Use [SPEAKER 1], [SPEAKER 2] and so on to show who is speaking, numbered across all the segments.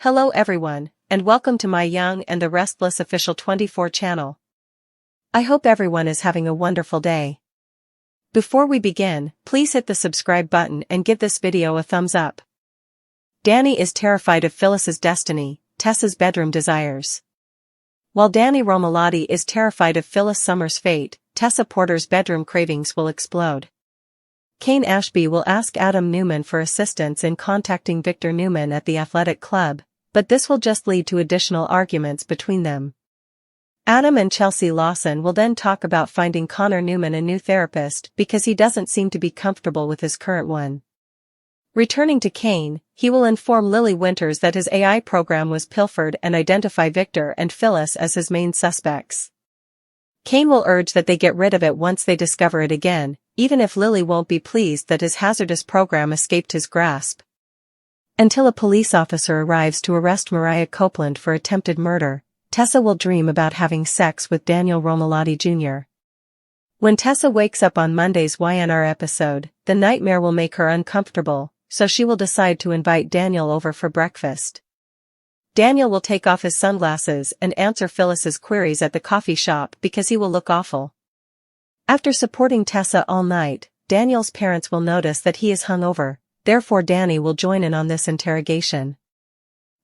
[SPEAKER 1] Hello everyone, and welcome to my Young and the Restless official 24 channel. I hope everyone is having a wonderful day. Before we begin, please hit the subscribe button and give this video a thumbs up. Danny is terrified of Phyllis's destiny, Tessa's bedroom desires. While Danny Romalotti is terrified of Phyllis Summer's fate, Tessa Porter's bedroom cravings will explode. Kane Ashby will ask Adam Newman for assistance in contacting Victor Newman at the athletic club, but this will just lead to additional arguments between them. Adam and Chelsea Lawson will then talk about finding Connor Newman a new therapist because he doesn't seem to be comfortable with his current one. Returning to Kane, he will inform Lily Winters that his AI program was pilfered and identify Victor and Phyllis as his main suspects. Kane will urge that they get rid of it once they discover it again, even if Lily won't be pleased that his hazardous program escaped his grasp. Until a police officer arrives to arrest Mariah Copeland for attempted murder, Tessa will dream about having sex with Daniel Romalotti Jr. When Tessa wakes up on Monday's YNR episode, the nightmare will make her uncomfortable, so she will decide to invite Daniel over for breakfast. Daniel will take off his sunglasses and answer Phyllis's queries at the coffee shop because he will look awful. After supporting Tessa all night, Daniel's parents will notice that he is hungover, therefore Danny will join in on this interrogation.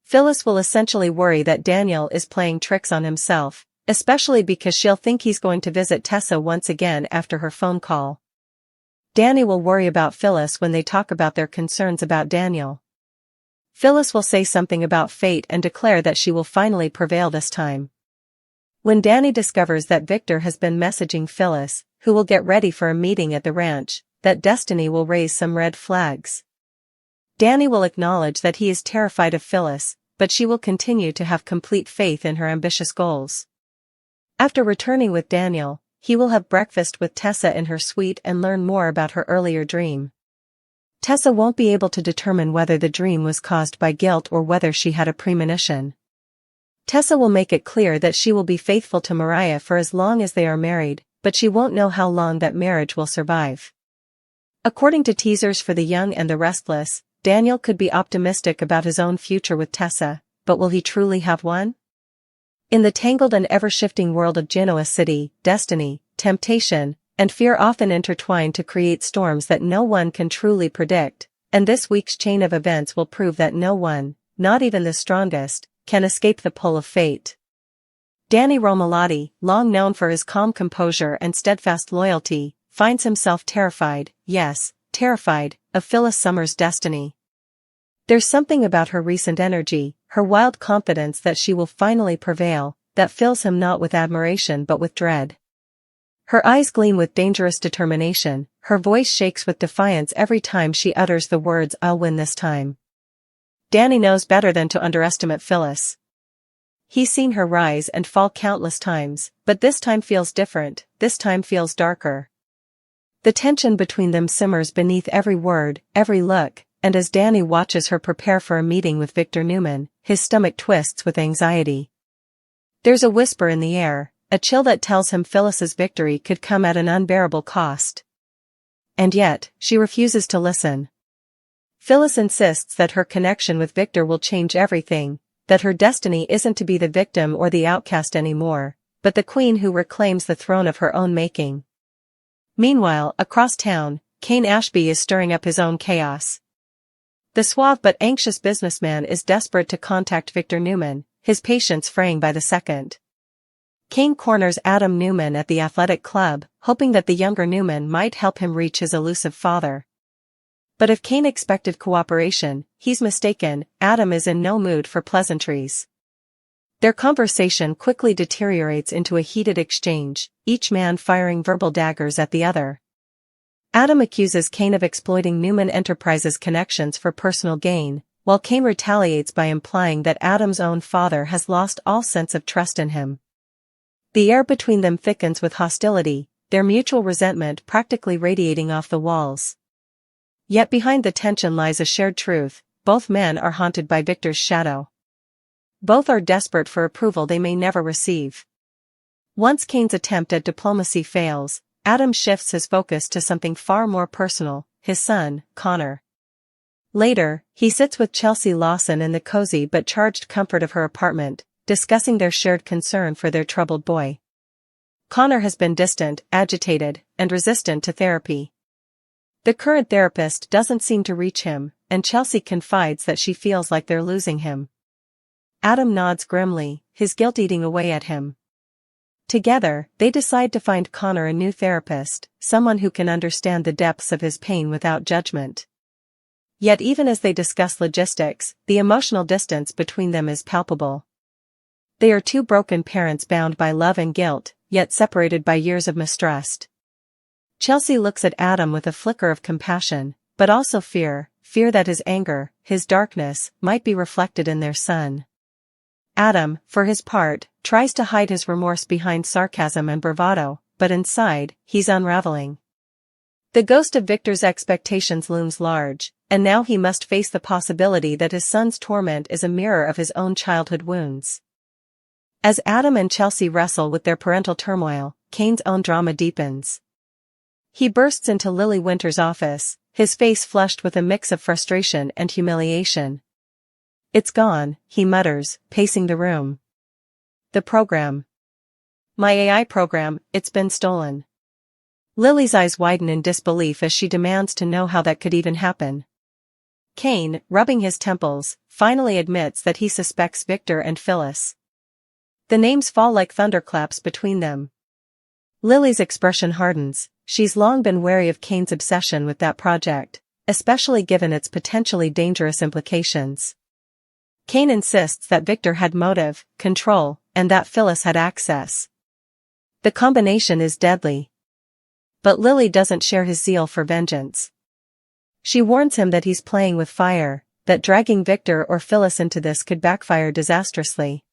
[SPEAKER 1] Phyllis will essentially worry that Daniel is playing tricks on himself, especially because she'll think he's going to visit Tessa once again after her phone call. Danny will worry about Phyllis when they talk about their concerns about Daniel. Phyllis will say something about fate and declare that she will finally prevail this time. When Danny discovers that Victor has been messaging Phyllis, who will get ready for a meeting at the ranch, that Destiny will raise some red flags. Danny will acknowledge that he is terrified of Phyllis, but she will continue to have complete faith in her ambitious goals. After returning with Daniel, he will have breakfast with Tessa in her suite and learn more about her earlier dream. Tessa won't be able to determine whether the dream was caused by guilt or whether she had a premonition. Tessa will make it clear that she will be faithful to Mariah for as long as they are married, but she won't know how long that marriage will survive. According to teasers for The Young and the Restless, Daniel could be optimistic about his own future with Tessa, but will he truly have one? In the tangled and ever-shifting world of Genoa City, destiny, temptation, and fear often intertwine to create storms that no one can truly predict, and this week's chain of events will prove that no one, not even the strongest, can escape the pull of fate. Danny Romalotti, long known for his calm composure and steadfast loyalty, finds himself terrified, yes, terrified, of Phyllis Summer's destiny. There's something about her recent energy, her wild confidence that she will finally prevail, that fills him not with admiration but with dread. Her eyes gleam with dangerous determination, her voice shakes with defiance every time she utters the words "I'll win this time." Danny knows better than to underestimate Phyllis. He's seen her rise and fall countless times, but this time feels different, this time feels darker. The tension between them simmers beneath every word, every look, and as Danny watches her prepare for a meeting with Victor Newman, his stomach twists with anxiety. There's a whisper in the air, a chill that tells him Phyllis's victory could come at an unbearable cost. And yet, she refuses to listen. Phyllis insists that her connection with Victor will change everything, that her destiny isn't to be the victim or the outcast anymore, but the queen who reclaims the throne of her own making. Meanwhile, across town, Kane Ashby is stirring up his own chaos. The suave but anxious businessman is desperate to contact Victor Newman, his patience fraying by the second. Kane corners Adam Newman at the athletic club, hoping that the younger Newman might help him reach his elusive father. But if Kane expected cooperation, he's mistaken. Adam is in no mood for pleasantries. Their conversation quickly deteriorates into a heated exchange, each man firing verbal daggers at the other. Adam accuses Kane of exploiting Newman Enterprises' connections for personal gain, while Kane retaliates by implying that Adam's own father has lost all sense of trust in him. The air between them thickens with hostility, their mutual resentment practically radiating off the walls. Yet behind the tension lies a shared truth: both men are haunted by Victor's shadow. Both are desperate for approval they may never receive. Once Kane's attempt at diplomacy fails, Adam shifts his focus to something far more personal: his son, Connor. Later, he sits with Chelsea Lawson in the cozy but charged comfort of her apartment, discussing their shared concern for their troubled boy. Connor has been distant, agitated, and resistant to therapy. The current therapist doesn't seem to reach him, and Chelsea confides that she feels like they're losing him. Adam nods grimly, his guilt eating away at him. Together, they decide to find Connor a new therapist, someone who can understand the depths of his pain without judgment. Yet even as they discuss logistics, the emotional distance between them is palpable. They are two broken parents bound by love and guilt, yet separated by years of mistrust. Chelsea looks at Adam with a flicker of compassion, but also fear that his anger, his darkness, might be reflected in their son. Adam, for his part, tries to hide his remorse behind sarcasm and bravado, but inside, he's unraveling. The ghost of Victor's expectations looms large, and now he must face the possibility that his son's torment is a mirror of his own childhood wounds. As Adam and Chelsea wrestle with their parental turmoil, Kane's own drama deepens. He bursts into Lily Winter's office, his face flushed with a mix of frustration and humiliation. "It's gone," he mutters, pacing the room. "The program. My AI program, it's been stolen." Lily's eyes widen in disbelief as she demands to know how that could even happen. Kane, rubbing his temples, finally admits that he suspects Victor and Phyllis. The names fall like thunderclaps between them. Lily's expression hardens. She's long been wary of Kane's obsession with that project, especially given its potentially dangerous implications. Kane insists that Victor had motive, control, and that Phyllis had access. The combination is deadly. But Lily doesn't share his zeal for vengeance. She warns him that he's playing with fire, that dragging Victor or Phyllis into this could backfire disastrously.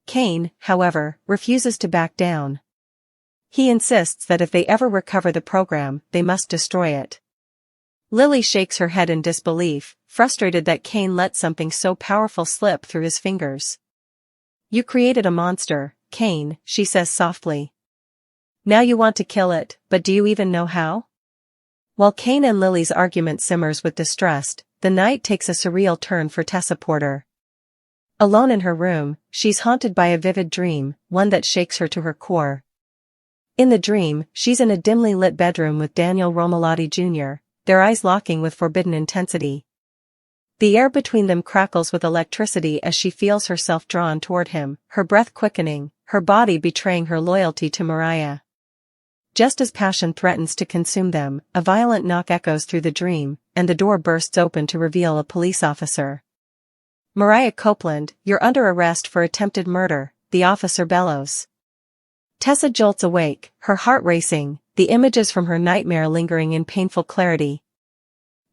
[SPEAKER 1] Kane, however, refuses to back down. He insists that if they ever recover the program, they must destroy it. Lily shakes her head in disbelief, frustrated that Kane let something so powerful slip through his fingers. "You created a monster, Kane," she says softly. "Now you want to kill it, but do you even know how?" While Kane and Lily's argument simmers with distrust, the night takes a surreal turn for Tessa Porter. Alone in her room, she's haunted by a vivid dream, one that shakes her to her core. In the dream, she's in a dimly lit bedroom with Daniel Romalotti Jr., their eyes locking with forbidden intensity. The air between them crackles with electricity as she feels herself drawn toward him, her breath quickening, her body betraying her loyalty to Mariah. Just as passion threatens to consume them, a violent knock echoes through the dream, and the door bursts open to reveal a police officer. "Mariah Copeland, you're under arrest for attempted murder," the officer bellows. Tessa jolts awake, her heart racing, the images from her nightmare lingering in painful clarity.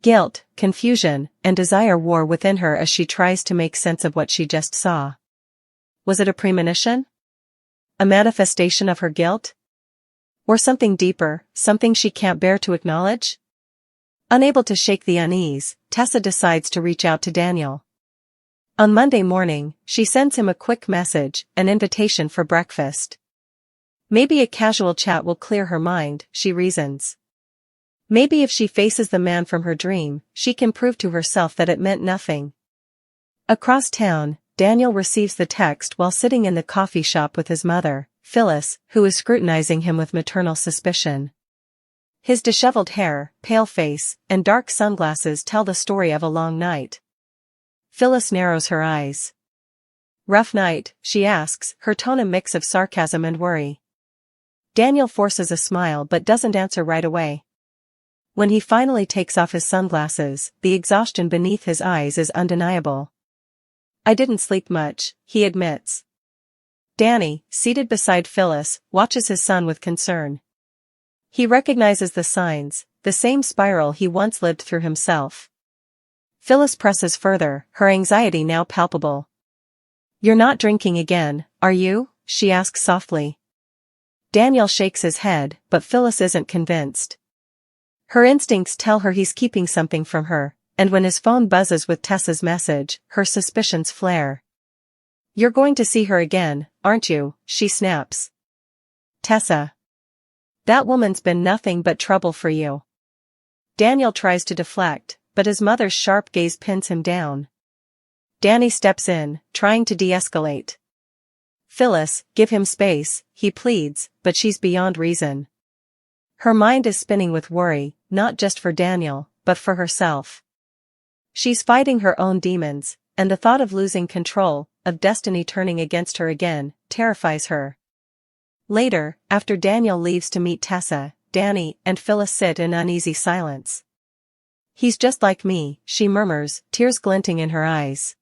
[SPEAKER 1] Guilt, confusion, and desire war within her as she tries to make sense of what she just saw. Was it a premonition? A manifestation of her guilt? Or something deeper, something she can't bear to acknowledge? Unable to shake the unease, Tessa decides to reach out to Daniel. On Monday morning, she sends him a quick message, an invitation for breakfast. Maybe a casual chat will clear her mind, she reasons. Maybe if she faces the man from her dream, she can prove to herself that it meant nothing. Across town, Daniel receives the text while sitting in the coffee shop with his mother, Phyllis, who is scrutinizing him with maternal suspicion. His disheveled hair, pale face, and dark sunglasses tell the story of a long night. Phyllis narrows her eyes. "Rough night?" she asks, her tone a mix of sarcasm and worry. Daniel forces a smile but doesn't answer right away. When he finally takes off his sunglasses, the exhaustion beneath his eyes is undeniable. "I didn't sleep much," he admits. Danny, seated beside Phyllis, watches his son with concern. He recognizes the signs, the same spiral he once lived through himself. Phyllis presses further, her anxiety now palpable. "You're not drinking again, are you?" she asks softly. Daniel shakes his head, but Phyllis isn't convinced. Her instincts tell her he's keeping something from her, and when his phone buzzes with Tessa's message, her suspicions flare. "You're going to see her again, aren't you?" she snaps. "Tessa. That woman's been nothing but trouble for you." Daniel tries to deflect, but his mother's sharp gaze pins him down. Danny steps in, trying to de-escalate. "Phyllis, give him space," he pleads, but she's beyond reason. Her mind is spinning with worry, not just for Daniel, but for herself. She's fighting her own demons, and the thought of losing control, of destiny turning against her again, terrifies her. Later, after Daniel leaves to meet Tessa, Danny and Phyllis sit in uneasy silence. "He's just like me," she murmurs, tears glinting in her eyes.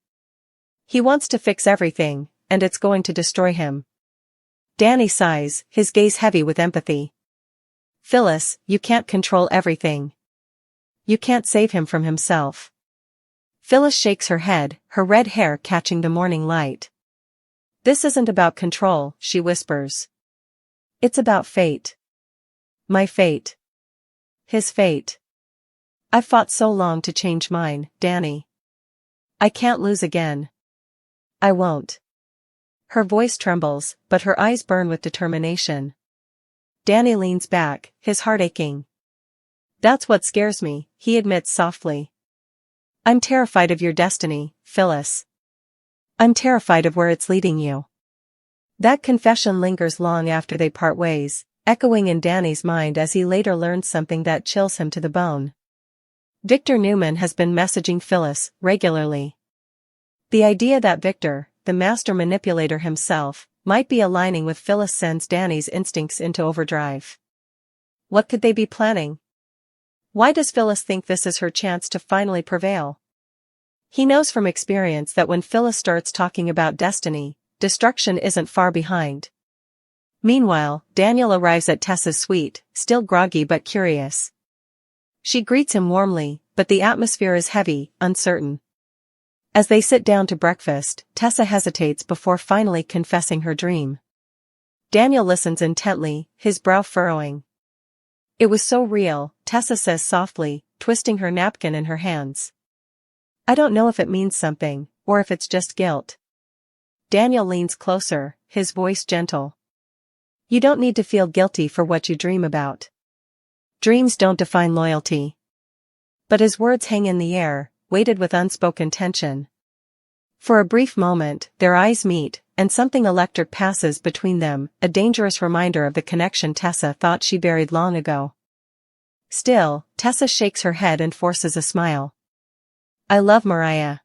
[SPEAKER 1] "He wants to fix everything, and it's going to destroy him." Danny sighs, his gaze heavy with empathy. "Phyllis, you can't control everything. You can't save him from himself." Phyllis shakes her head, her red hair catching the morning light. "This isn't about control," she whispers. "It's about fate. My fate. His fate. I've fought so long to change mine, Danny. I can't lose again. I won't." Her voice trembles, but her eyes burn with determination. Danny leans back, his heart aching. "That's what scares me," he admits softly. "I'm terrified of your destiny, Phyllis. I'm terrified of where it's leading you." That confession lingers long after they part ways, echoing in Danny's mind as he later learns something that chills him to the bone. Victor Newman has been messaging Phyllis regularly. The idea that Victor, the master manipulator himself, might be aligning with Phyllis sends Danny's instincts into overdrive. What could they be planning? Why does Phyllis think this is her chance to finally prevail? He knows from experience that when Phyllis starts talking about destiny, destruction isn't far behind. Meanwhile, Daniel arrives at Tessa's suite, still groggy but curious. She greets him warmly, but the atmosphere is heavy, uncertain. As they sit down to breakfast, Tessa hesitates before finally confessing her dream. Daniel listens intently, his brow furrowing. "It was so real," Tessa says softly, twisting her napkin in her hands. "I don't know if it means something, or if it's just guilt." Daniel leans closer, his voice gentle. "You don't need to feel guilty for what you dream about. Dreams don't define loyalty." But his words hang in the air, weighted with unspoken tension. For a brief moment, their eyes meet, and something electric passes between them, a dangerous reminder of the connection Tessa thought she buried long ago. Still, Tessa shakes her head and forces a smile. "I love Mariah.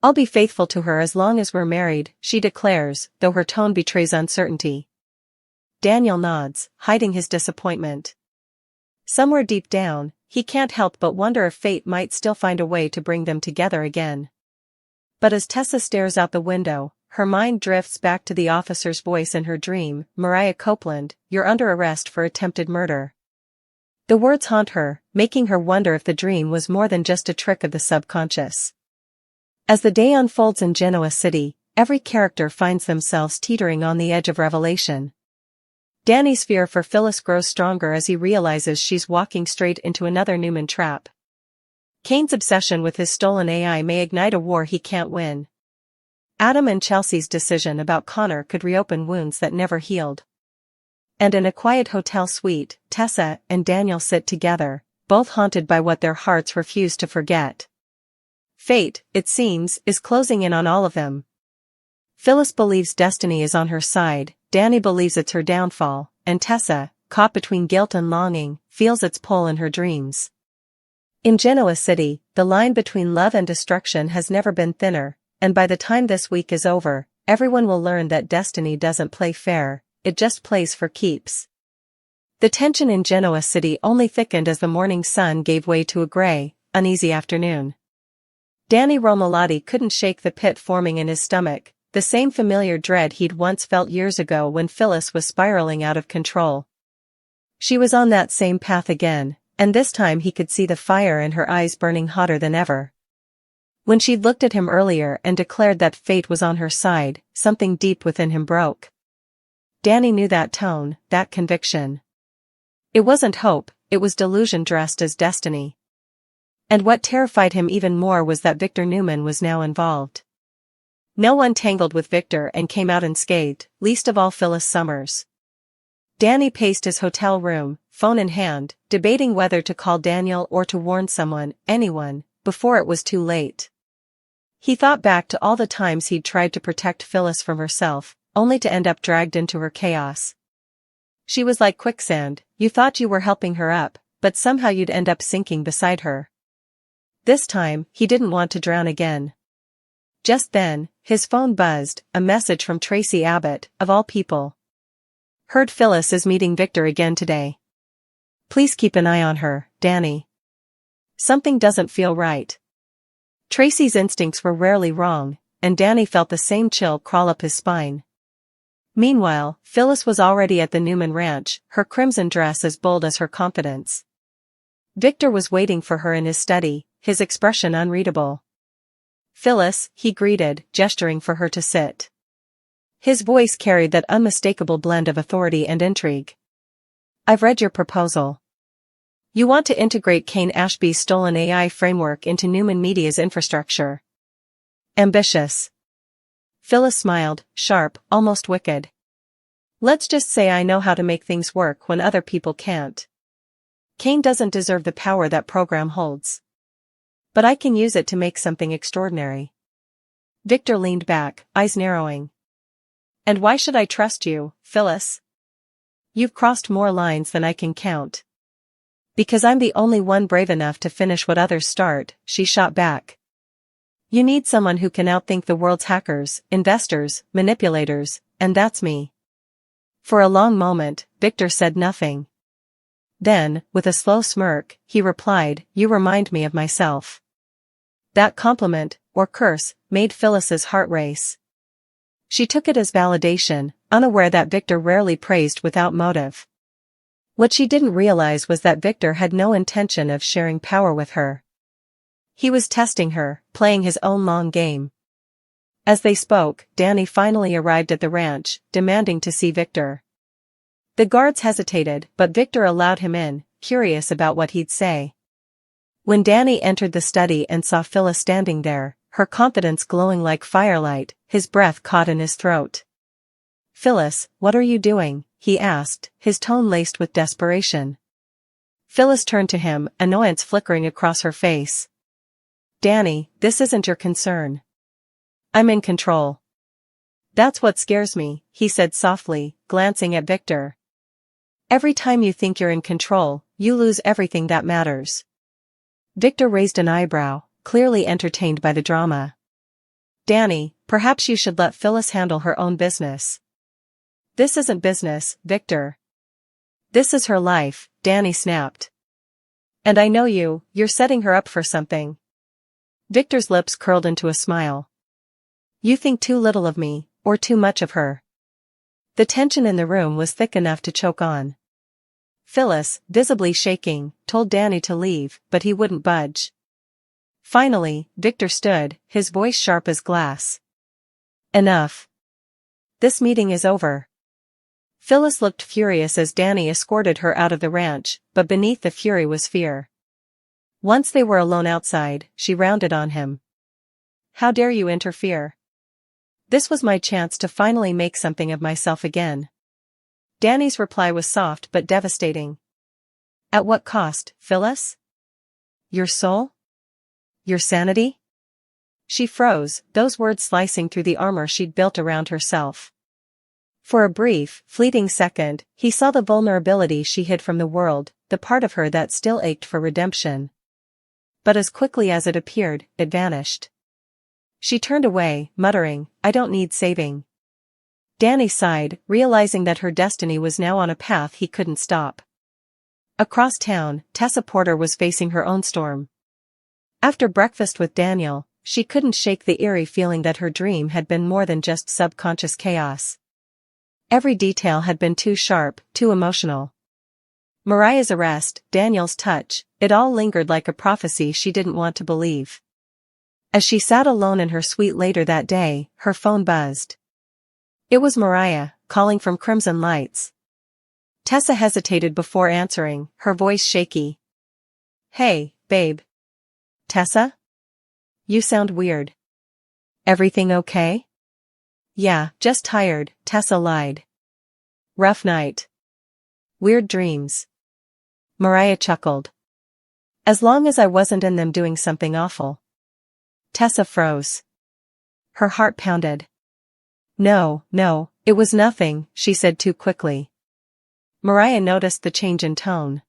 [SPEAKER 1] I'll be faithful to her as long as we're married," she declares, though her tone betrays uncertainty. Daniel nods, hiding his disappointment. Somewhere deep down, he can't help but wonder if fate might still find a way to bring them together again. But as Tessa stares out the window, her mind drifts back to the officer's voice in her dream. "Mariah Copeland, you're under arrest for attempted murder." The words haunt her, making her wonder if the dream was more than just a trick of the subconscious. As the day unfolds in Genoa City, every character finds themselves teetering on the edge of revelation. Danny's fear for Phyllis grows stronger as he realizes she's walking straight into another Newman trap. Kane's obsession with his stolen AI may ignite a war he can't win. Adam and Chelsea's decision about Connor could reopen wounds that never healed. And in a quiet hotel suite, Tessa and Daniel sit together, both haunted by what their hearts refuse to forget. Fate, it seems, is closing in on all of them. Phyllis believes destiny is on her side, Danny believes it's her downfall, and Tessa, caught between guilt and longing, feels its pull in her dreams. In Genoa City, the line between love and destruction has never been thinner, and by the time this week is over, everyone will learn that destiny doesn't play fair, it just plays for keeps. The tension in Genoa City only thickened as the morning sun gave way to a gray, uneasy afternoon. Danny Romolotti couldn't shake the pit forming in his stomach, the same familiar dread he'd once felt years ago when Phyllis was spiraling out of control. She was on that same path again, and this time he could see the fire in her eyes burning hotter than ever. When she'd looked at him earlier and declared that fate was on her side, something deep within him broke. Danny knew that tone, that conviction. It wasn't hope, it was delusion dressed as destiny. And what terrified him even more was that Victor Newman was now involved. No one tangled with Victor and came out unscathed, least of all Phyllis Summers. Danny paced his hotel room, phone in hand, debating whether to call Daniel or to warn someone, anyone, before it was too late. He thought back to all the times he'd tried to protect Phyllis from herself, only to end up dragged into her chaos. She was like quicksand, you thought you were helping her up, but somehow you'd end up sinking beside her. This time, he didn't want to drown again. Just then, his phone buzzed, a message from Tracy Abbott, of all people. Heard Phyllis is meeting Victor again today. Please keep an eye on her, Danny. Something doesn't feel right. Tracy's instincts were rarely wrong, and Danny felt the same chill crawl up his spine. Meanwhile, Phyllis was already at the Newman Ranch, her crimson dress as bold as her confidence. Victor was waiting for her in his study, his expression unreadable. Phyllis, he greeted, gesturing for her to sit. His voice carried that unmistakable blend of authority and intrigue. I've read your proposal. You want to integrate Kane Ashby's stolen AI framework into Newman Media's infrastructure. Ambitious. Phyllis smiled, sharp, almost wicked. Let's just say I know how to make things work when other people can't. Kane doesn't deserve the power that program holds. But I can use it to make something extraordinary. Victor leaned back, eyes narrowing. And why should I trust you, Phyllis? You've crossed more lines than I can count. Because I'm the only one brave enough to finish what others start, she shot back. You need someone who can outthink the world's hackers, investors, manipulators, and that's me. For a long moment, Victor said nothing. Then, with a slow smirk, he replied, you remind me of myself. That compliment, or curse, made Phyllis's heart race. She took it as validation, unaware that Victor rarely praised without motive. What she didn't realize was that Victor had no intention of sharing power with her. He was testing her, playing his own long game. As they spoke, Danny finally arrived at the ranch, demanding to see Victor. The guards hesitated, but Victor allowed him in, curious about what he'd say. When Danny entered the study and saw Phyllis standing there, her confidence glowing like firelight, his breath caught in his throat. Phyllis, what are you doing? He asked, his tone laced with desperation. Phyllis turned to him, annoyance flickering across her face. Danny, this isn't your concern. I'm in control. That's what scares me, he said softly, glancing at Victor. Every time you think you're in control, you lose everything that matters. Victor raised an eyebrow, clearly entertained by the drama. Danny, perhaps you should let Phyllis handle her own business. This isn't business, Victor. This is her life, Danny snapped. And I know you're setting her up for something. Victor's lips curled into a smile. You think too little of me, or too much of her. The tension in the room was thick enough to choke on. Phyllis, visibly shaking, told Danny to leave, but he wouldn't budge. Finally, Victor stood, his voice sharp as glass. Enough. This meeting is over. Phyllis looked furious as Danny escorted her out of the ranch, but beneath the fury was fear. Once they were alone outside, she rounded on him. How dare you interfere? This was my chance to finally make something of myself again. Danny's reply was soft but devastating. At what cost, Phyllis? Your soul? Your sanity? She froze, those words slicing through the armor she'd built around herself. For a brief, fleeting second, he saw the vulnerability she hid from the world, the part of her that still ached for redemption. But as quickly as it appeared, it vanished. She turned away, muttering, I don't need saving. Danny sighed, realizing that her destiny was now on a path he couldn't stop. Across town, Tessa Porter was facing her own storm. After breakfast with Daniel, she couldn't shake the eerie feeling that her dream had been more than just subconscious chaos. Every detail had been too sharp, too emotional. Mariah's arrest, Daniel's touch, it all lingered like a prophecy she didn't want to believe. As she sat alone in her suite later that day, her phone buzzed. It was Mariah, calling from Crimson Lights. Tessa hesitated before answering, her voice shaky. Hey, babe. Tessa? You sound weird. Everything okay? Yeah, just tired, Tessa lied. Rough night. Weird dreams. Mariah chuckled. As long as I wasn't in them doing something awful. Tessa froze. Her heart pounded. No, it was nothing, she said too quickly. Mariah noticed the change in tone.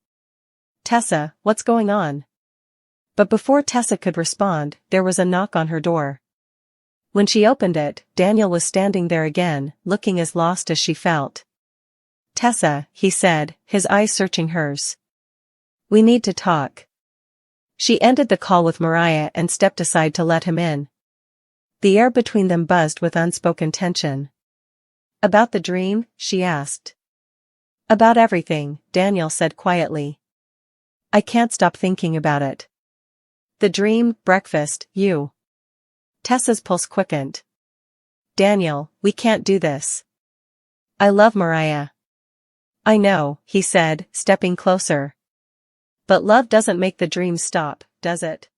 [SPEAKER 1] Tessa, what's going on? But before Tessa could respond, there was a knock on her door. When she opened it, Daniel was standing there again, looking as lost as she felt. Tessa, he said, his eyes searching hers. We need to talk. She ended the call with Mariah and stepped aside to let him in. The air between them buzzed with unspoken tension. About the dream? She asked. About everything, Daniel said quietly. I can't stop thinking about it. The dream, breakfast, you. Tessa's pulse quickened. Daniel, we can't do this. I love Mariah. I know, he said, stepping closer. But love doesn't make the dream stop, does it?